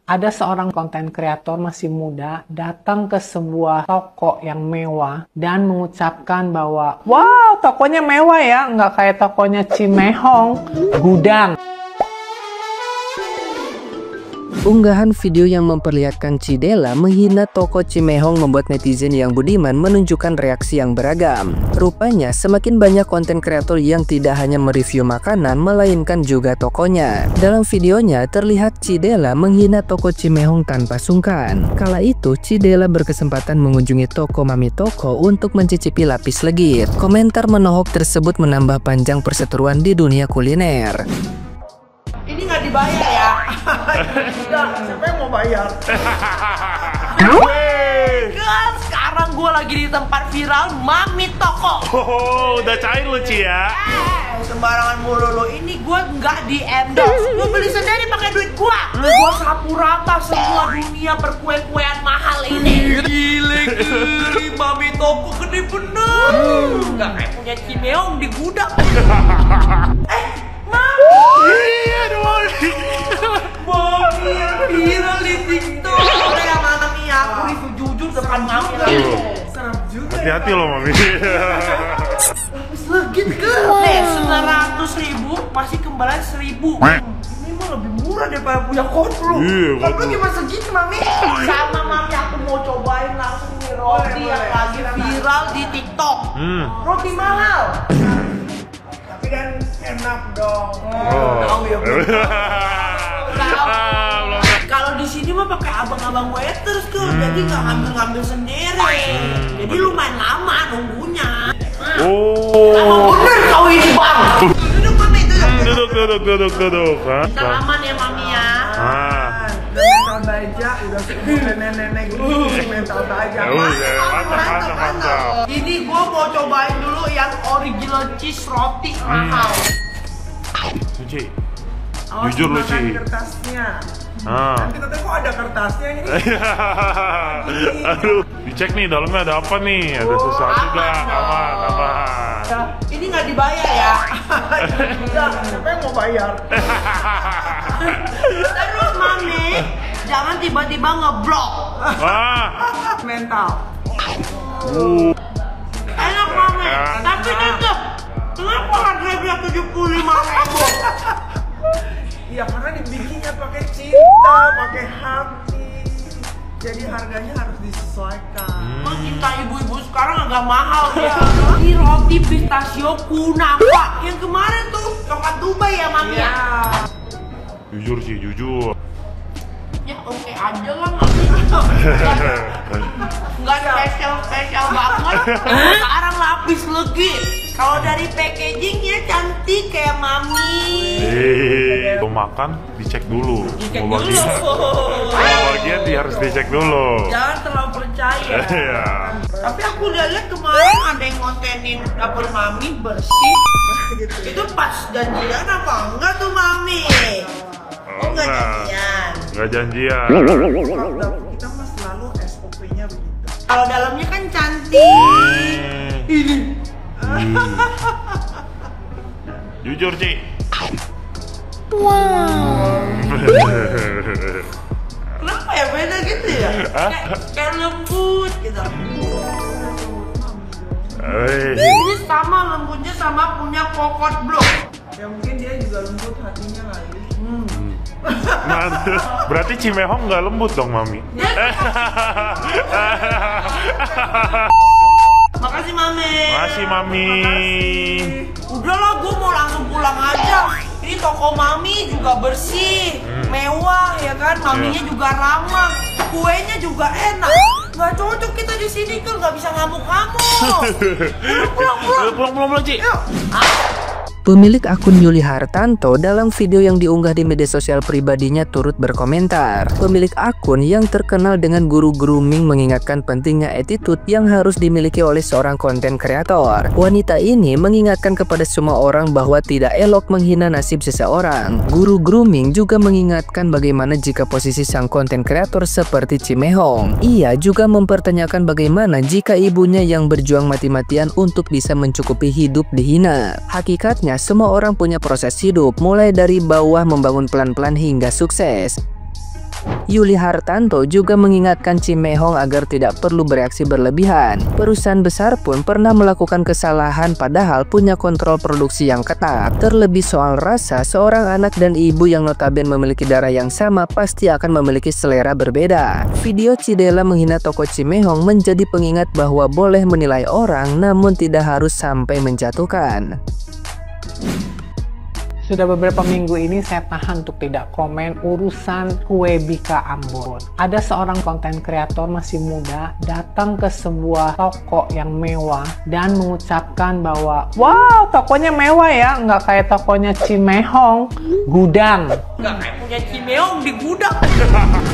Ada seorang konten kreator masih muda datang ke sebuah toko yang mewah dan mengucapkan bahwa, wow, tokonya mewah ya, nggak kayak tokonya Cimehong, gudang. Unggahan video yang memperlihatkan Cidela menghina toko Cimehong membuat netizen yang budiman menunjukkan reaksi yang beragam. Rupanya semakin banyak konten kreator yang tidak hanya mereview makanan melainkan juga tokonya. Dalam videonya terlihat Cidela menghina toko Cimehong tanpa sungkan. Kala itu Cidela berkesempatan mengunjungi toko Mami Toko untuk mencicipi lapis legit. Komentar menohok tersebut menambah panjang perseteruan di dunia kuliner. Ini nggak dibayar ya? Enggak, siapa yang mau bayar? Sekarang gue lagi di tempat viral Mami Toko. Oh, udah cair lu Ci ya? Sembarangan mulu lo. Ini gue nggak di endorse. Gue beli sendiri pakai duit gue. Gue sapu rata semua dunia perkue-kuean mahal ini. Gile Mami Toko gede bener. Nggak kayak punya Cimehong di gudang. Iya dong. Mami yang viral di TikTok. Oleh yang anak nih aku review jujur depan Mami. Serem juga. Hati-hati loh Mami. Lapis legit kan? Nih 900.000 masih kembalian 1.000. Ini mah lebih murah daripada punya koplo. Iya, Koplo gimana segitu Mami? Sama Mami aku mau cobain langsung nih roti yang lagi viral di TikTok. Roti mahal. Tapi kan enak dong. Tahu ya belum? Kalau di sini mah pakai abang-abang waiters tuh, jadi nggak ngambil sendiri. Jadi lumayan lama nunggunya. Oh. Bener kau ini bang. Duduk Mami, Duduk. Salaman ya Mami ya. Mental baja, udah nenek-nenek gini, mental baja. Mantap. Ini gua mau cobain dulu yang original cheese roti mahal. Ci, jujur lu Ci. Kertasnya. Nanti katanya kok ada kertasnya ini. Aduh, dicek nih dalamnya ada apa nih? Ada sesuatu gak? Aman. Ini nggak dibayar ya? Enggak, siapa yang mau bayar? Terus Mami, jangan tiba-tiba ngeblok. Mental. Enak Mami, tapi tetep kenapa harganya 75.000? Iya karena dibikinnya pakai cinta, pakai hati. Jadi harganya harus disesuaikan. Cinta ibu-ibu sekarang agak mahal ya. Ini roti pistachio kunafa yang kemarin tuh coklat Dubai ya Mami ya. Jujur Ci, jujur. Ya oke aja lah Mami. Nggak spesial banget. Sekarang lapis legit. Kalau dari packagingnya cantik kayak Mami. Mau makan dicek dulu. Mau bagian harus dicek dulu. Jangan terlalu percaya. Iya. Tapi aku lihat kemarin ada yang ngontenin dapur Mami bersih. Itu pas janjian apa enggak tuh Mami? Oh enggak janjian. Enggak janjian. Kita mah selalu SOP-nya begitu. Kalau dalamnya kan cantik. Ini. Jujur Ci. Wow. Kenapa ya beda gitu ya? Kayak lembut gitu. Ini sama lembutnya sama punya kokot blok. Ya mungkin dia juga lembut hatinya kali. Berarti Cimehong nggak lembut dong Mami. Makasih Mami. Makasih Mami. Udahlah, gue mau langsung pulang aja. Ini toko Mami juga bersih, mewah ya kan. Maminya juga ramah, kuenya juga enak. Gak cocok kita di sini kan, nggak bisa ngamuk-ngamuk. Pulang Ci. Yuk. Pemilik akun Yuli Hartanto dalam video yang diunggah di media sosial pribadinya turut berkomentar. Pemilik akun yang terkenal dengan guru grooming mengingatkan pentingnya attitude yang harus dimiliki oleh seorang konten kreator. Wanita ini mengingatkan kepada semua orang bahwa tidak elok menghina nasib seseorang. Guru grooming juga mengingatkan bagaimana jika posisi sang konten kreator seperti Cimehong. Ia juga mempertanyakan bagaimana jika ibunya yang berjuang mati-matian untuk bisa mencukupi hidup dihina. Hakikatnya semua orang punya proses hidup, mulai dari bawah membangun pelan-pelan hingga sukses. Yuli Hartanto juga mengingatkan Cimehong agar tidak perlu bereaksi berlebihan. Perusahaan besar pun pernah melakukan kesalahan padahal punya kontrol produksi yang ketat. Terlebih soal rasa, seorang anak dan ibu yang notabene memiliki darah yang sama pasti akan memiliki selera berbeda. Video Cidela menghina toko Cimehong menjadi pengingat bahwa boleh menilai orang namun tidak harus sampai menjatuhkan. Sudah beberapa minggu ini saya tahan untuk tidak komen urusan kue Bika Ambon. Ada seorang konten kreator masih muda datang ke sebuah toko yang mewah dan mengucapkan bahwa wow, tokonya mewah ya, nggak kayak tokonya Cimehong, gudang. Nggak kayak punya Cimehong di gudang.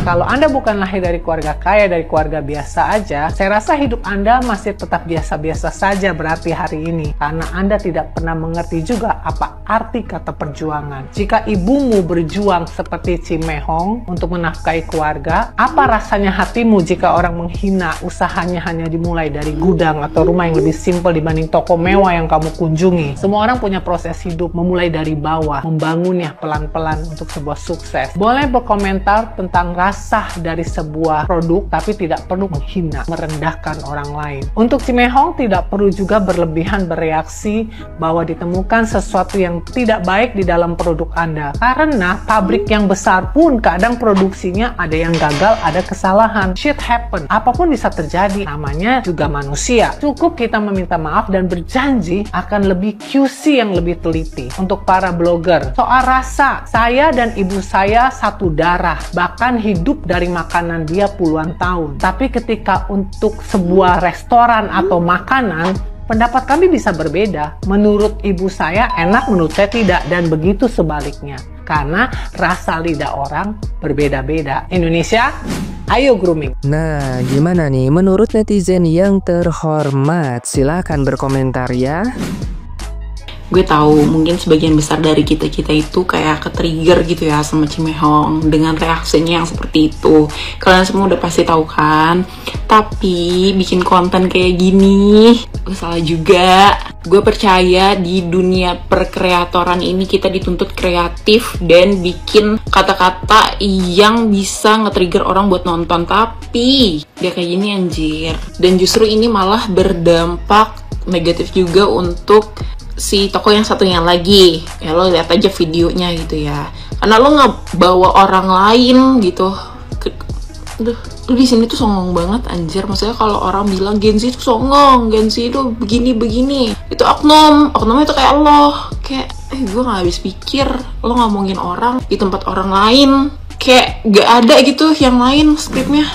Kalau Anda bukan lahir dari keluarga kaya, dari keluarga biasa aja, saya rasa hidup Anda masih tetap biasa-biasa saja berarti hari ini. Karena Anda tidak pernah mengerti juga apa arti kata perjuangan. Jika ibumu berjuang seperti Cimehong untuk menafkahi keluarga, apa rasanya hatimu jika orang menghina usahanya hanya dimulai dari gudang atau rumah yang lebih simpel dibanding toko mewah yang kamu kunjungi? Semua orang punya proses hidup, memulai dari bawah, membangunnya pelan-pelan untuk sebuah sukses. Boleh berkomentar tentang rasa dari sebuah produk, tapi tidak perlu menghina, merendahkan orang lain. Untuk Cimehong tidak perlu juga berlebihan bereaksi bahwa ditemukan sesuatu yang tidak baik di dalam produk Anda. Karena pabrik yang besar pun kadang produksinya ada yang gagal, ada kesalahan. Shit happen. Apapun bisa terjadi. Namanya juga manusia. Cukup kita meminta maaf dan berjanji akan lebih QC yang lebih teliti. Untuk para blogger, soal rasa, saya dan ibu saya satu darah. Bahkan hidup dari makanan dia puluhan tahun. Tapi ketika untuk sebuah restoran atau makanan, pendapat kami bisa berbeda. Menurut ibu saya enak, menurut saya tidak. Dan begitu sebaliknya. Karena rasa lidah orang berbeda-beda. Indonesia, ayo grooming. Nah, gimana nih menurut netizen yang terhormat? Silahkan berkomentar ya. Gue tahu mungkin sebagian besar dari kita-kita itu kayak ke-trigger gitu ya sama Cimehong dengan reaksinya yang seperti itu. Kalian semua udah pasti tahu kan. Tapi bikin konten kayak gini gue salah juga. Gue percaya di dunia perkreatoran ini kita dituntut kreatif dan bikin kata-kata yang bisa nge-trigger orang buat nonton. Tapi gak kayak gini anjir. Dan justru ini malah berdampak negatif juga untuk si toko yang satunya lagi. Ya lo lihat aja videonya gitu ya. Karena lo nggak bawa orang lain gitu. Aduh, lu di sini tuh songong banget anjir. Maksudnya kalau orang bilang Gen Z itu songong, Gen Z itu begini-begini, itu oknumnya itu kayak Allah. Kayak gue nggak habis pikir lo ngomongin orang di tempat orang lain. Kayak gak ada gitu yang lain skripnya.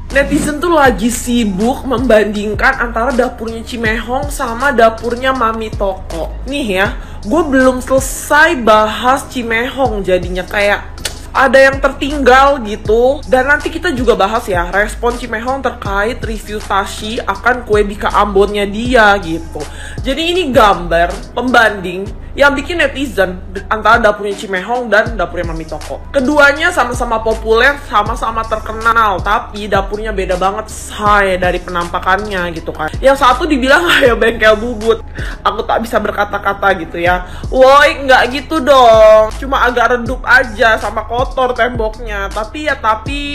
Netizen tuh lagi sibuk membandingkan antara dapurnya Cimehong sama dapurnya Mami Toko. Nih ya, gue belum selesai bahas Cimehong jadinya kayak ada yang tertinggal gitu. Dan nanti kita juga bahas ya respon Cimehong terkait review Tashi akan kue Bika Ambonnya dia gitu. Jadi ini gambar pembanding yang bikin netizen antara dapurnya Cimehong dan dapurnya Mami Toko. Keduanya sama-sama populer, sama-sama terkenal, tapi dapurnya beda banget say dari penampakannya gitu kan. Yang satu dibilang kayak bengkel bubut. Aku tak bisa berkata-kata gitu ya. Woi, nggak gitu dong. Cuma agak redup aja sama kotor temboknya. Tapi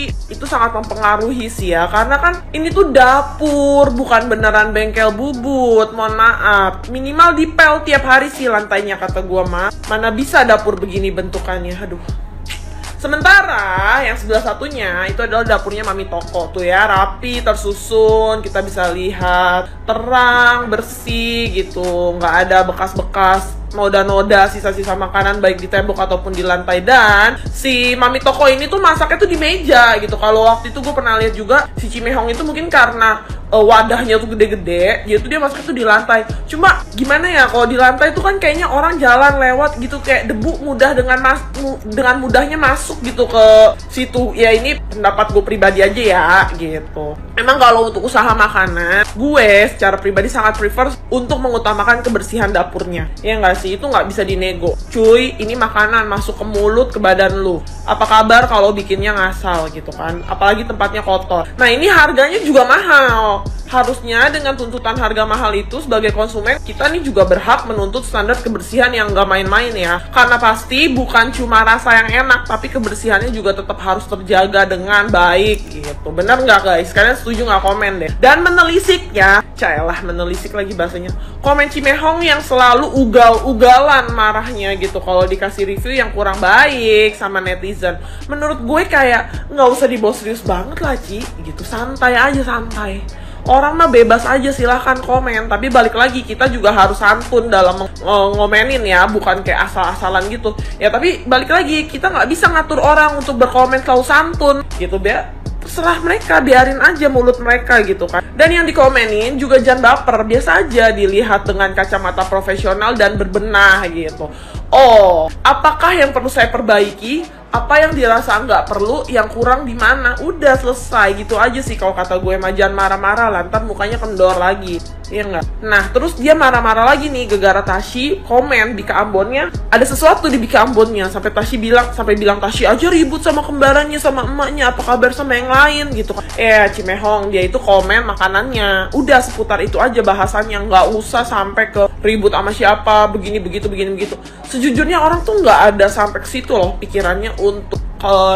itu sangat mempengaruhi sih ya. Karena kan ini tuh dapur, bukan beneran bengkel bubut. Mohon maaf. Minimal dipel tiap hari sih lantainya kata gua mah. Mana bisa dapur begini bentukannya. Aduh. Sementara yang sebelah satunya itu adalah dapurnya Mami Toko tuh ya, rapi, tersusun, kita bisa lihat terang, bersih gitu, nggak ada bekas-bekas noda-noda, sisa-sisa makanan baik di tembok ataupun di lantai. Dan si Mami Toko ini tuh masaknya tuh di meja gitu. Kalau waktu itu gue pernah lihat juga si Cimehong itu mungkin karena wadahnya tuh gede-gede, jadi tuh dia masaknya tuh di lantai. Cuma gimana ya, kalau di lantai tuh kan kayaknya orang jalan lewat gitu, kayak debu mudah dengan mudahnya masuk gitu ke situ. Ya ini pendapat gue pribadi aja ya gitu. Memang kalau untuk usaha makanan, gue secara pribadi sangat prefer untuk mengutamakan kebersihan dapurnya. Ya nggak sih, itu nggak bisa dinego. Cuy, ini makanan masuk ke mulut, ke badan lu. Apa kabar kalau bikinnya ngasal gitu kan? Apalagi tempatnya kotor. Nah ini harganya juga mahal. mahal. Harusnya dengan tuntutan harga mahal itu sebagai konsumen, kita nih juga berhak menuntut standar kebersihan yang nggak main-main ya. Karena pasti bukan cuma rasa yang enak, tapi kebersihannya juga tetap harus terjaga dengan baik gitu. Bener nggak guys? Kalian setuju nggak? Komen deh. Dan menelisik ya, caelah menelisik lagi bahasanya. Komen Cimehong yang selalu ugal-ugalan marahnya gitu kalau dikasih review yang kurang baik sama netizen. Menurut gue kayak nggak usah dibawa serius banget lah Ci, gitu. Santai aja, santai. Orang mah bebas aja, silahkan komen. Tapi balik lagi, kita juga harus santun dalam ngomenin ya, bukan kayak asal-asalan gitu. Ya tapi balik lagi, kita nggak bisa ngatur orang untuk berkomen selalu santun gitu, terserah mereka, biarin aja mulut mereka gitu kan. Dan yang dikomenin juga jangan baper, biasa aja dilihat dengan kacamata profesional dan berbenah gitu. Oh, apakah yang perlu saya perbaiki? Apa yang dirasa nggak perlu, yang kurang di mana? Udah selesai gitu aja sih kalau kata gue mah. Jangan marah-marah lah, ntar mukanya kendor lagi. Iya nggak? Nah, terus dia marah-marah lagi nih gegara Tasya komen Bika Ambonnya. Ada sesuatu di Bika Ambonnya sampai bilang Tasya aja ribut sama kembarannya, sama emaknya, apa kabar sama yang lain gitu kan. Cimehong dia itu komen makanannya. Udah seputar itu aja bahasannya, nggak usah sampai ke ribut sama siapa, begini begitu. Sejujurnya orang tuh nggak ada sampai ke situ loh pikirannya untuk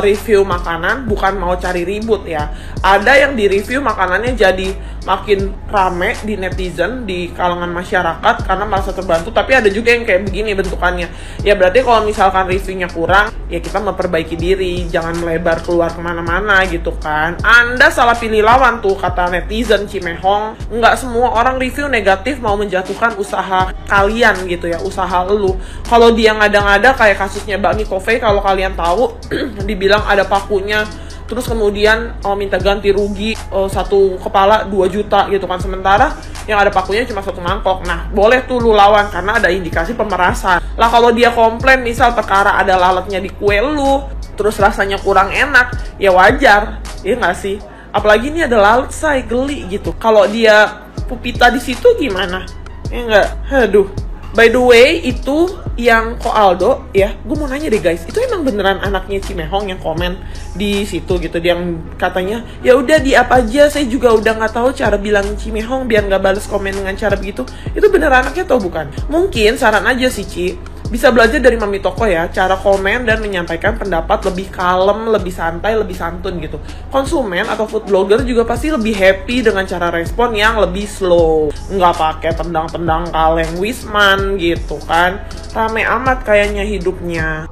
review makanan, bukan mau cari ribut ya. Ada yang di review makanannya jadi makin rame di netizen, di kalangan masyarakat karena merasa terbantu. Tapi ada juga yang kayak begini bentukannya. Ya berarti kalau misalkan reviewnya kurang, ya kita memperbaiki diri, jangan melebar keluar kemana-mana gitu kan. Anda salah pilih lawan tuh, kata netizen Cimehong. Nggak semua orang review negatif mau menjatuhkan usaha kalian gitu ya, usaha lu. Kalau dia ngada-ngada kayak kasusnya Bakmi Cafe, kalau kalian tahu dibilang ada pakunya, terus kemudian minta ganti rugi satu kepala 2 juta gitu kan, sementara yang ada pakunya cuma 1 mangkok. Nah boleh tuh lu lawan karena ada indikasi pemerasan lah. Kalau dia komplain misal perkara ada lalatnya di kue lu, terus rasanya kurang enak, ya wajar ya nggak sih? Apalagi ini ada lalat, say geli gitu. Kalau dia pupita di situ gimana? Ya nggak? Aduh. By the way, itu yang Ko Aldo ya, gue mau nanya deh guys, itu emang beneran anaknya Cimehong yang komen di situ gitu, dia yang katanya ya udah di up aja, saya juga udah nggak tahu cara bilang Cimehong biar nggak balas komen dengan cara begitu. Itu bener anaknya atau bukan? Mungkin saran aja sih Ci, bisa belajar dari Mami Toko ya, cara komen dan menyampaikan pendapat lebih kalem, lebih santai, lebih santun gitu. Konsumen atau food blogger juga pasti lebih happy dengan cara respon yang lebih slow, nggak pakai tendang-tendang kaleng Wisman gitu kan. Rame amat kayaknya hidupnya.